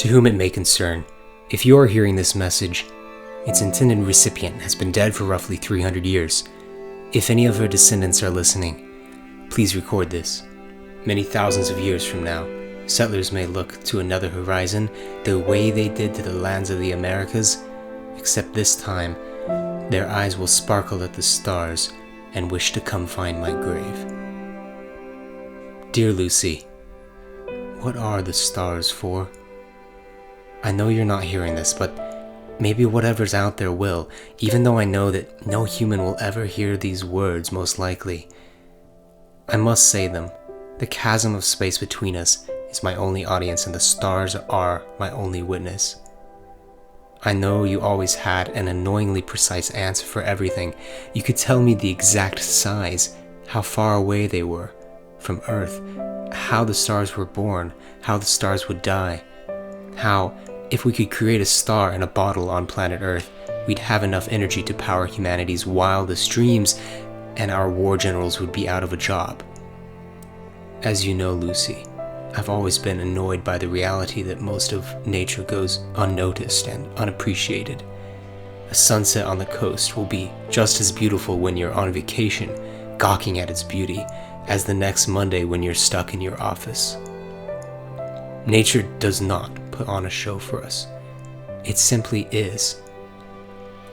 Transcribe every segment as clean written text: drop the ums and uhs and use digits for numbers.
To whom it may concern, if you are hearing this message, its intended recipient has been dead for roughly 300 years. If any of her descendants are listening, please record this. Many thousands of years from now, settlers may look to another horizon the way they did to the lands of the Americas, except this time, their eyes will sparkle at the stars and wish to come find my grave. Dear Lucy, what are the stars for? I know you're not hearing this, but maybe whatever's out there will, even though I know that no human will ever hear these words, most likely. I must say them. The chasm of space between us is my only audience, and the stars are my only witness. I know you always had an annoyingly precise answer for everything. You could tell me the exact size, how far away they were from Earth, how the stars were born, how the stars would die, how, if we could create a star in a bottle on planet Earth, we'd have enough energy to power humanity's wildest dreams, and our war generals would be out of a job. As you know, Lucy, I've always been annoyed by the reality that most of nature goes unnoticed and unappreciated. A sunset on the coast will be just as beautiful when you're on vacation, gawking at its beauty, as the next Monday when you're stuck in your office. Nature does not put on a show for us. It simply is.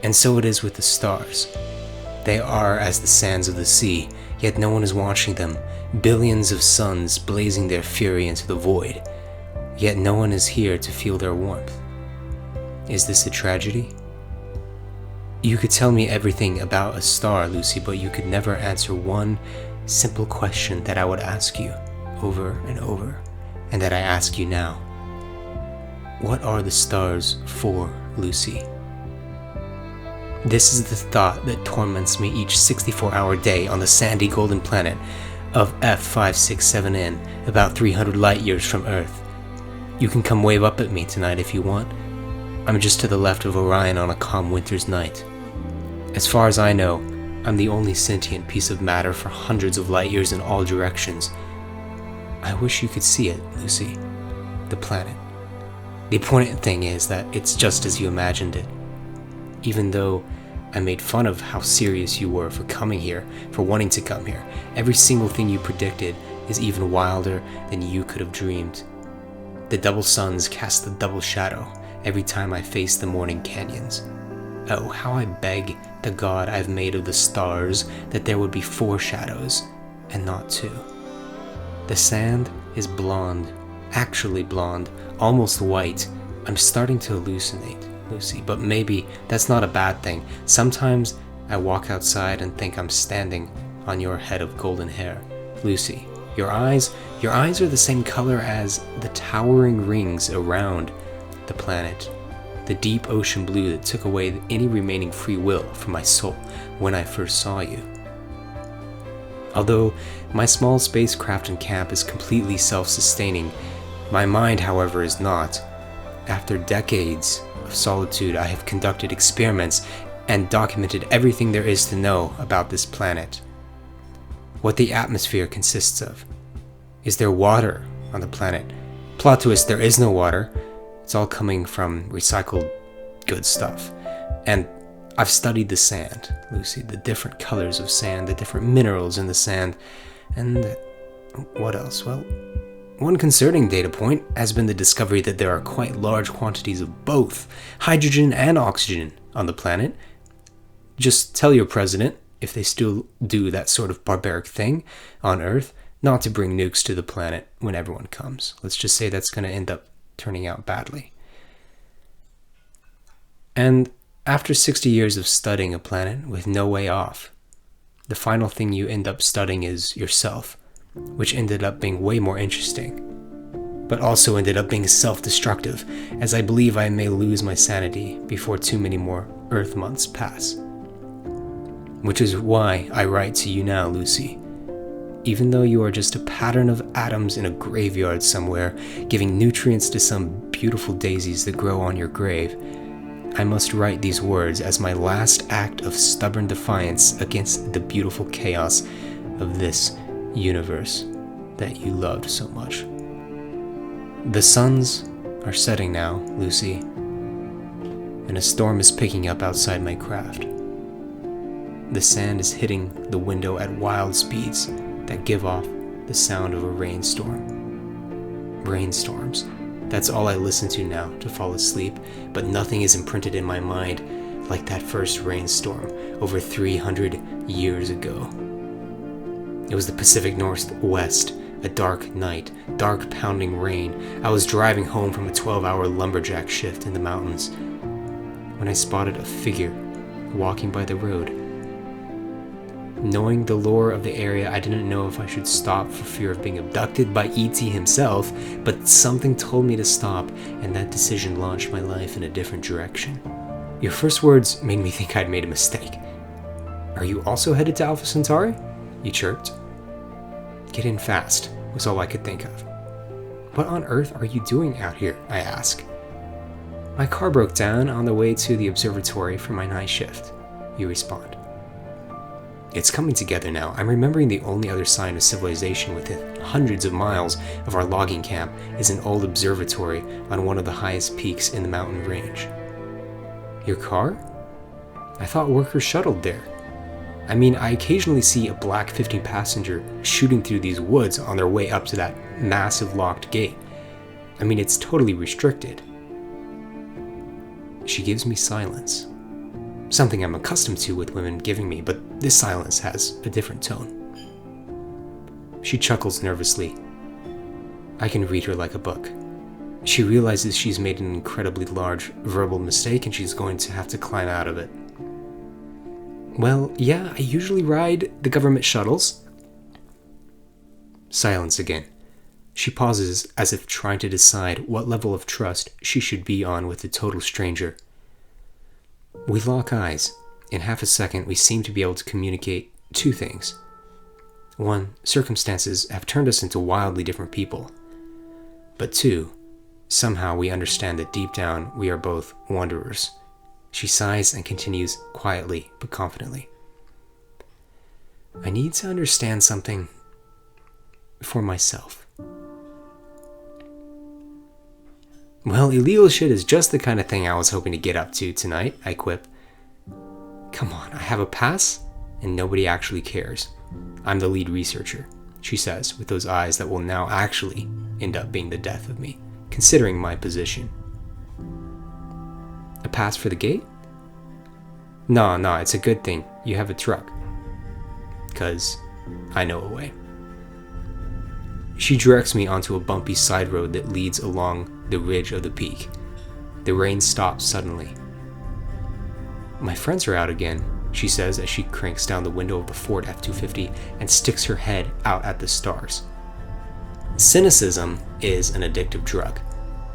And so it is with the stars. They are as the sands of the sea, yet no one is watching them. Billions of suns blazing their fury into the void, yet no one is here to feel their warmth. Is this a tragedy? You could tell me everything about a star, Lucy, but you could never answer one simple question that I would ask you over and over, and that I ask you now. What are the stars for, Lucy? This is the thought that torments me each 64-hour day on the sandy golden planet of F567N, about 300 light years from Earth. You can come wave up at me tonight if you want. I'm just to the left of Orion on a calm winter's night. As far as I know, I'm the only sentient piece of matter for hundreds of light years in all directions. I wish you could see it, Lucy. The planet. The important thing is that it's just as you imagined it. Even though I made fun of how serious you were for coming here, for wanting to come here, every single thing you predicted is even wilder than you could have dreamed. The double suns cast the double shadow every time I face the morning canyons. Oh, how I beg the God I've made of the stars that there would be 4 shadows, and not 2. The sand is blonde, actually blonde, almost white. I'm starting to hallucinate, Lucy, but maybe that's not a bad thing. Sometimes I walk outside and think I'm standing on your head of golden hair. Lucy, your eyes are the same color as the towering rings around the planet. The deep ocean blue that took away any remaining free will from my soul when I first saw you. Although my small spacecraft in camp is completely self-sustaining, my mind, however, is not. After decades of solitude, I have conducted experiments and documented everything there is to know about this planet. What the atmosphere consists of. Is there water on the planet? Plot twist, there is no water. It's all coming from recycled good stuff. And I've studied the sand, Lucy, the different colors of sand, the different minerals in the sand, and what else? Well, one concerning data point has been the discovery that there are quite large quantities of both hydrogen and oxygen on the planet. Just tell your president, if they still do that sort of barbaric thing on Earth, not to bring nukes to the planet when everyone comes. Let's just say that's going to end up turning out badly. And after 60 years of studying a planet with no way off, the final thing you end up studying is yourself, which ended up being way more interesting, but also ended up being self-destructive, as I believe I may lose my sanity before too many more Earth months pass. Which is why I write to you now, Lucy. Even though you are just a pattern of atoms in a graveyard somewhere, giving nutrients to some beautiful daisies that grow on your grave, I must write these words as my last act of stubborn defiance against the beautiful chaos of this universe that you loved so much. The suns are setting now, Lucy, and a storm is picking up outside my craft. The sand is hitting the window at wild speeds that give off the sound of a rainstorm. Rainstorms. That's all I listen to now to fall asleep, but nothing is imprinted in my mind like that first rainstorm over 300 years ago. It was the Pacific Northwest, a dark night, dark pounding rain. I was driving home from a 12-hour lumberjack shift in the mountains when I spotted a figure walking by the road. Knowing the lore of the area, I didn't know if I should stop for fear of being abducted by E.T. himself, but something told me to stop, and that decision launched my life in a different direction. Your first words made me think I'd made a mistake. Are you also headed to Alpha Centauri? You chirped. Get in fast, was all I could think of. What on earth are you doing out here? I asked. My car broke down on the way to the observatory for my night shift, you respond. It's coming together now. I'm remembering the only other sign of civilization within hundreds of miles of our logging camp is an old observatory on one of the highest peaks in the mountain range. Your car? I thought workers shuttled there. I mean, I occasionally see a black 15-passenger shooting through these woods on their way up to that massive locked gate. I mean, it's totally restricted. She gives me silence. Something I'm accustomed to with women giving me, but this silence has a different tone. She chuckles nervously. I can read her like a book. She realizes she's made an incredibly large verbal mistake and she's going to have to climb out of it. Well, yeah, I usually ride the government shuttles. Silence again. She pauses as if trying to decide what level of trust she should be on with a total stranger. We lock eyes. In half a second, we seem to be able to communicate two things. One, circumstances have turned us into wildly different people. But two, somehow we understand that deep down we are both wanderers. She sighs and continues quietly but confidently. I need to understand something for myself. Well, illegal shit is just the kind of thing I was hoping to get up to tonight, I quip. Come on, I have a pass, and nobody actually cares. I'm the lead researcher, she says, with those eyes that will now actually end up being the death of me, considering my position. A pass for the gate? No, it's a good thing you have a truck. 'Cause I know a way. She directs me onto a bumpy side road that leads along the ridge of the peak. The rain stops suddenly. My friends are out again, she says as she cranks down the window of the Ford F-250 and sticks her head out at the stars. Cynicism is an addictive drug.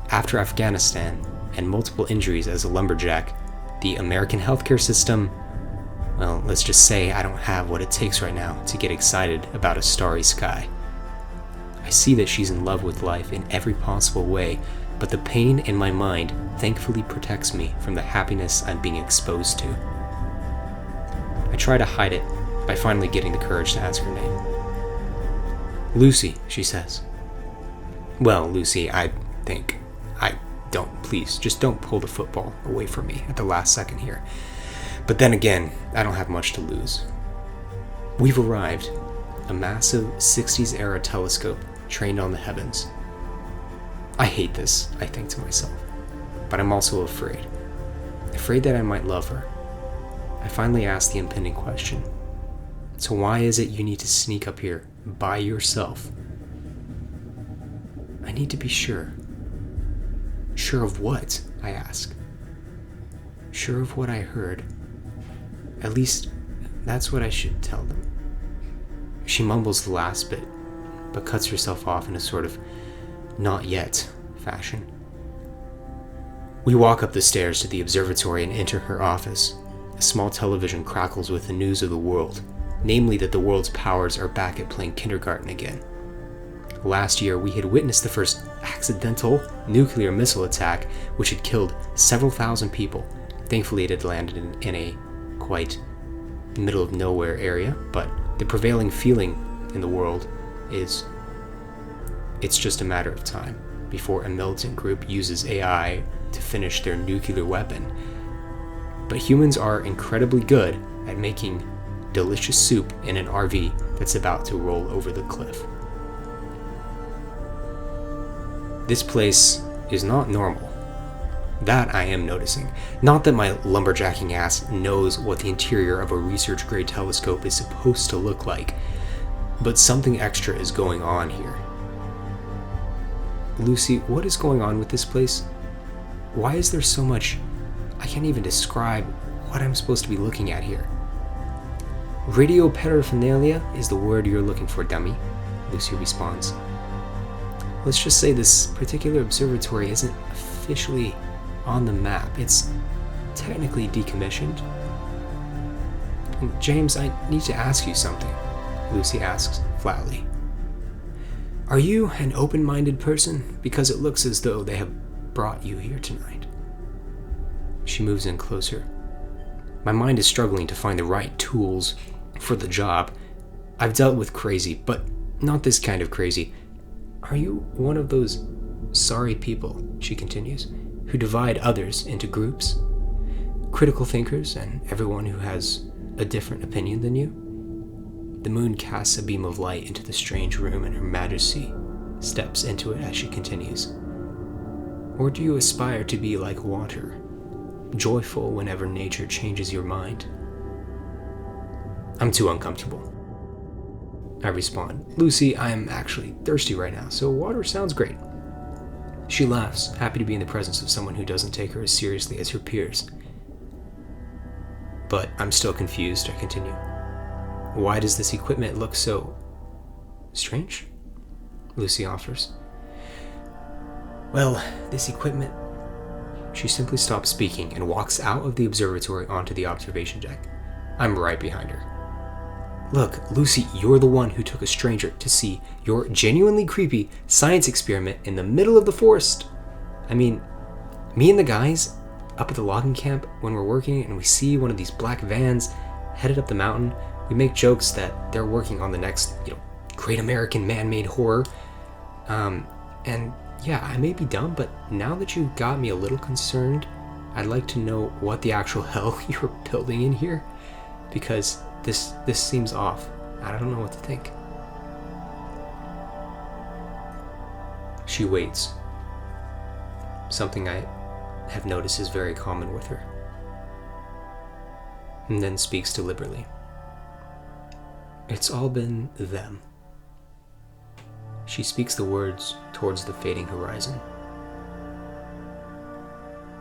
After Afghanistan and multiple injuries as a lumberjack, the American healthcare system, well, let's just say I don't have what it takes right now to get excited about a starry sky. I see that she's in love with life in every possible way, but the pain in my mind thankfully protects me from the happiness I'm being exposed to. I try to hide it by finally getting the courage to ask her name. Lucy, she says. Well, Lucy, I think. Please, just don't pull the football away from me at the last second here. But then again, I don't have much to lose. We've arrived. A massive 60s era telescope trained on the heavens. I hate this, I think to myself, but I'm also afraid. Afraid that I might love her. I finally ask the impending question. So why is it you need to sneak up here by yourself? I need to be sure. Sure of what? I ask. Sure of what I heard. At least, that's what I should tell them. She mumbles the last bit, but cuts herself off in a sort of not yet fashion. We walk up the stairs to the observatory and enter her office. A small television crackles with the news of the world, namely that the world's powers are back at playing kindergarten again. Last year, we had witnessed the first accidental nuclear missile attack, which had killed several thousand people. Thankfully, it had landed in a quite middle of nowhere area, but the prevailing feeling in the world is it's just a matter of time. before a militant group uses AI to finish their nuclear weapon. But humans are incredibly good at making delicious soup in an RV that's about to roll over the cliff. This place is not normal. That I am noticing. Not that my lumberjacking ass knows what the interior of a research-grade telescope is supposed to look like, but something extra is going on here. Lucy, what is going on with this place? Why is there so much? I can't even describe what I'm supposed to be looking at here. Radio paraphernalia is the word you're looking for, dummy, Lucy responds. Let's just say this particular observatory isn't officially on the map. It's technically decommissioned. And James, I need to ask you something, Lucy asks flatly. Are you an open-minded person? Because it looks as though they have brought you here tonight. She moves in closer. My mind is struggling to find the right tools for the job. I've dealt with crazy, but not this kind of crazy. Are you one of those sorry people, she continues, who divide others into groups? Critical thinkers and everyone who has a different opinion than you? The moon casts a beam of light into the strange room, and Her Majesty steps into it as she continues. Or do you aspire to be like water, joyful whenever nature changes your mind? I'm too uncomfortable, I respond. Lucy, I'm actually thirsty right now, so water sounds great. She laughs, happy to be in the presence of someone who doesn't take her as seriously as her peers. But I'm still confused, I continue. Why does this equipment look so strange? Lucy offers. Well, this equipment... She simply stops speaking and walks out of the observatory onto the observation deck. I'm right behind her. Look, Lucy, you're the one who took a stranger to see your genuinely creepy science experiment in the middle of the forest. I mean, me and the guys up at the logging camp, when we're working and we see one of these black vans headed up the mountain, we make jokes that they're working on the next, great American man-made horror. And yeah, I may be dumb, but now that you've got me a little concerned, I'd like to know what the actual hell you're building in here, because this seems off. I don't know what to think. She waits. Something I have noticed is very common with her. And then speaks deliberately. It's all been them. She speaks the words towards the fading horizon.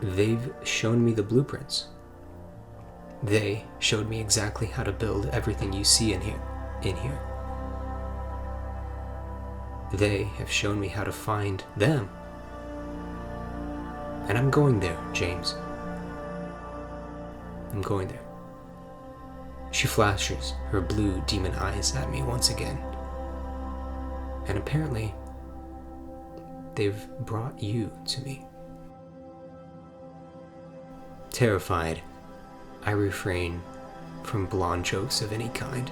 They've shown me the blueprints. They showed me exactly how to build everything you see in here. They have shown me how to find them. And I'm going there, James. I'm going there. She flashes her blue demon eyes at me once again. And apparently, they've brought you to me. Terrified, I refrain from blonde jokes of any kind.